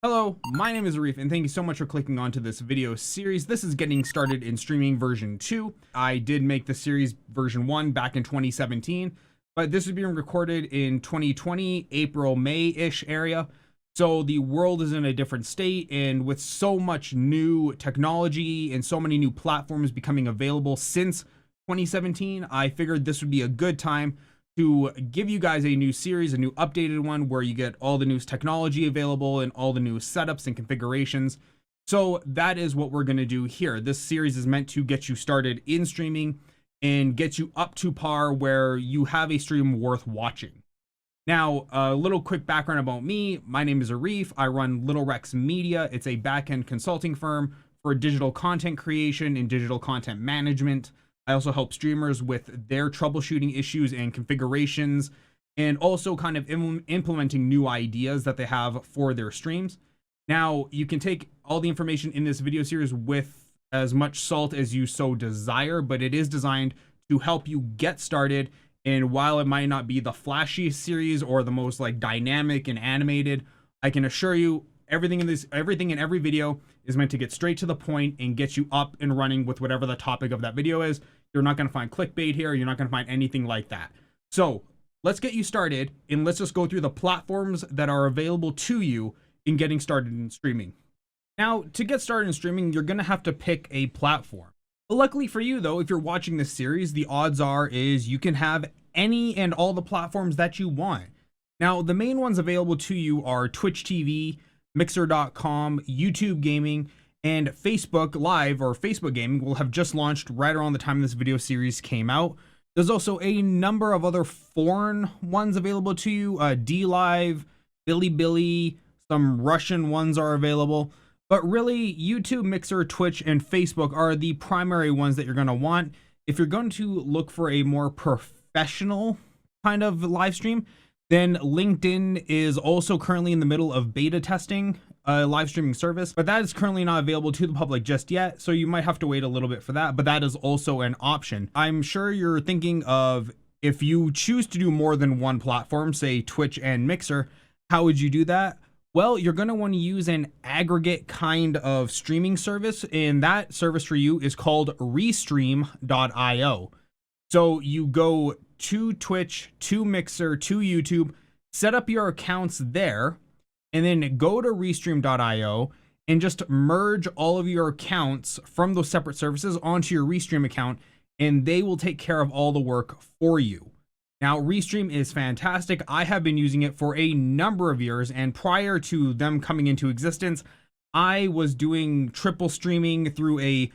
Hello, my name is Arif and thank you so much for clicking onto this video series. This is getting started in streaming version 2. I did make the series version 1 back in 2017, but this is being recorded in 2020, April, May-ish area. So the world is in a different state, and with so much new technology and so many new platforms becoming available since 2017, I figured this would be a good time to give you guys a new series, a new updated one where you get all the newest technology available and all the new setups and configurations. So that is what we're going to do here. This series is meant to get you started in streaming and get you up to par where you have a stream worth watching. Now, a little quick background about me. My name is Arif. I run Little Rex Media. It's a back-end consulting firm for digital content creation and digital content management. I also help streamers with their troubleshooting issues and configurations, and also kind of implementing new ideas that they have for their streams. Now, you can take all the information in this video series with as much salt as you so desire, but it is designed to help you get started. And while it might not be the flashiest series or the most like dynamic and animated, I can assure you everything in every video is meant to get straight to the point and get you up and running with whatever the topic of that video is. You're not going to find clickbait here. You're not going to find anything like that. So let's get you started, and let's just go through the platforms that are available to you in getting started in streaming. Now, to get started in streaming, you're going to have to pick a platform. Luckily for you, though, if you're watching this series, the odds are is you can have any and all the platforms that you want. Now, the main ones available to you are Twitch TV, Mixer.com, YouTube Gaming, and Facebook Live, or Facebook Gaming, will have just launched right around the time this video series came out. There's also a number of other foreign ones available to you. DLive, Bilibili, some Russian ones are available. But really, YouTube, Mixer, Twitch, and Facebook are the primary ones that you're going to want. If you're going to look for a more professional kind of live stream, then LinkedIn is also currently in the middle of beta testing a live streaming service, but that is currently not available to the public just yet, so you might have to wait a little bit for that, but that is also an option. I'm sure you're thinking of, if you choose to do more than one platform, say Twitch and Mixer, how would you do that? Well, you're going to want to use an aggregate kind of streaming service, and that service for you is called Restream.io. So you go to Twitch, to Mixer, to YouTube, set up your accounts there, and then go to Restream.io and just merge all of your accounts from those separate services onto your Restream account, and they will take care of all the work for you. Now, Restream is fantastic. I have been using it for a number of years, and prior to them coming into existence, I was doing triple streaming through a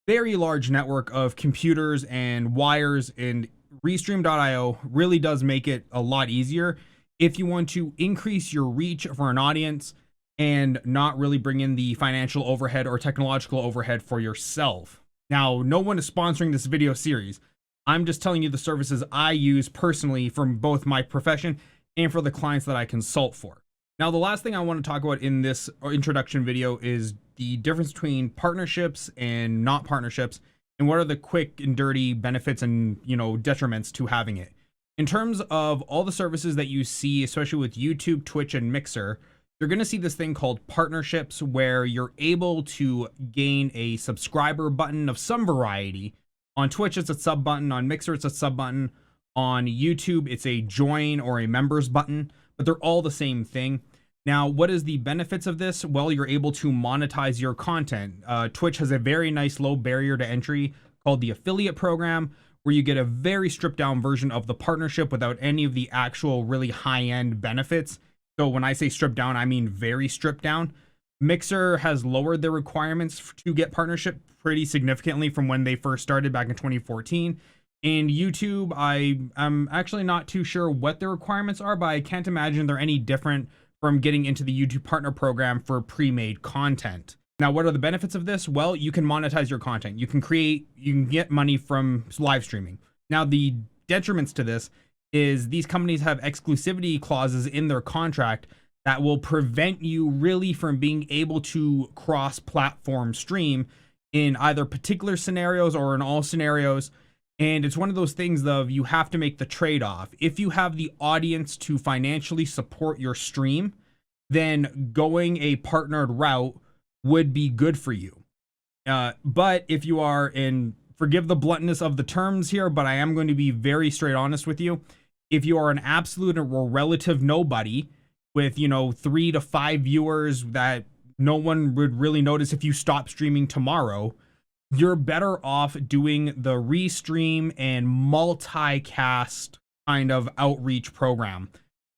very large network of computers and wires, and Restream.io really does make it a lot easier if you want to increase your reach for an audience and not really bring in the financial overhead or technological overhead for yourself. Now, no one is sponsoring this video series. I'm just telling you the services I use personally from both my profession and for the clients that I consult for. Now, the last thing I want to talk about in this introduction video is the difference between partnerships and not partnerships, and what are the quick and dirty benefits and, detriments to having it. In terms of all the services that you see, especially with YouTube, Twitch, and Mixer, you're going to see this thing called partnerships, where you're able to gain a subscriber button of some variety. On Twitch, it's a sub button. On Mixer, it's a sub button. On YouTube, it's a join or a members button, but they're all the same thing. Now, what is the benefits of this? Well, you're able to monetize your content. Twitch has a very nice low barrier to entry called the affiliate program, where you get a very stripped down version of the partnership without any of the actual really high end benefits. So when I say stripped down, I mean very stripped down. Mixer has lowered their requirements to get partnership pretty significantly from when they first started back in 2014. And YouTube, I'm actually not too sure what the requirements are, but I can't imagine they're any different from getting into the YouTube partner program for pre-made content. Now, what are the benefits of this? Well, you can monetize your content. You can get money from live streaming. Now, the detriments to this is these companies have exclusivity clauses in their contract that will prevent you really from being able to cross-platform stream in either particular scenarios or in all scenarios. And it's one of those things of you have to make the trade-off. If you have the audience to financially support your stream, then going a partnered route would be good for you. But if you are in, forgive the bluntness of the terms here, but I am going to be very straight honest with you. If you are an absolute or relative nobody with, 3 to 5 viewers that no one would really notice if you stop streaming tomorrow, you're better off doing the restream and multicast kind of outreach program.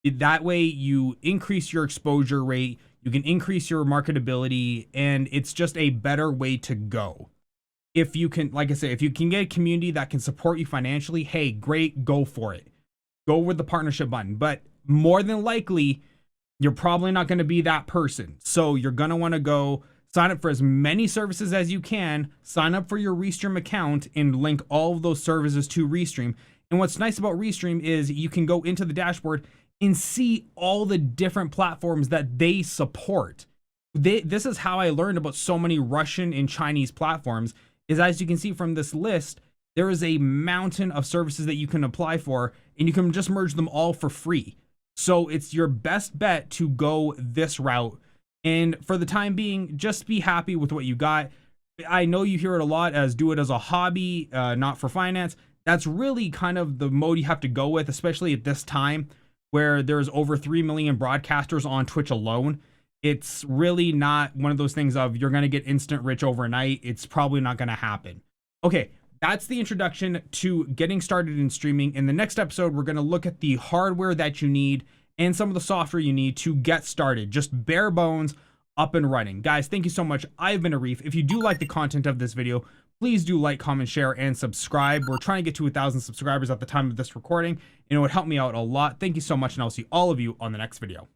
That way you increase your exposure rate, you can increase your marketability, and it's just a better way to go. If you can, like I say, if you can get a community that can support you financially, hey, great, go for it. Go with the partnership button. But more than likely, you're probably not going to be that person. So you're going to want to go sign up for as many services as you can, sign up for your Restream account, and link all of those services to Restream. And what's nice about Restream is you can go into the dashboard and see all the different platforms that they support. This is how I learned about so many Russian and Chinese platforms, is as you can see from this list, there is a mountain of services that you can apply for, and you can just merge them all for free. So it's your best bet to go this route. And for the time being, just be happy with what you got. I know you hear it a lot as do it as a hobby, not for finance. That's really kind of the mode you have to go with, especially at this time where there's over 3 million broadcasters on Twitch alone. It's really not one of those things of you're going to get instant rich overnight. It's probably not going to happen. Okay, that's the introduction to getting started in streaming. In the next episode, we're going to look at the hardware that you need and some of the software you need to get started. Just bare bones, up and running. Guys, thank you so much. I've been Arif. If you do like the content of this video, please do like, comment, share, and subscribe. We're trying to get to 1,000 subscribers at the time of this recording, and it would help me out a lot. Thank you so much, and I'll see all of you on the next video.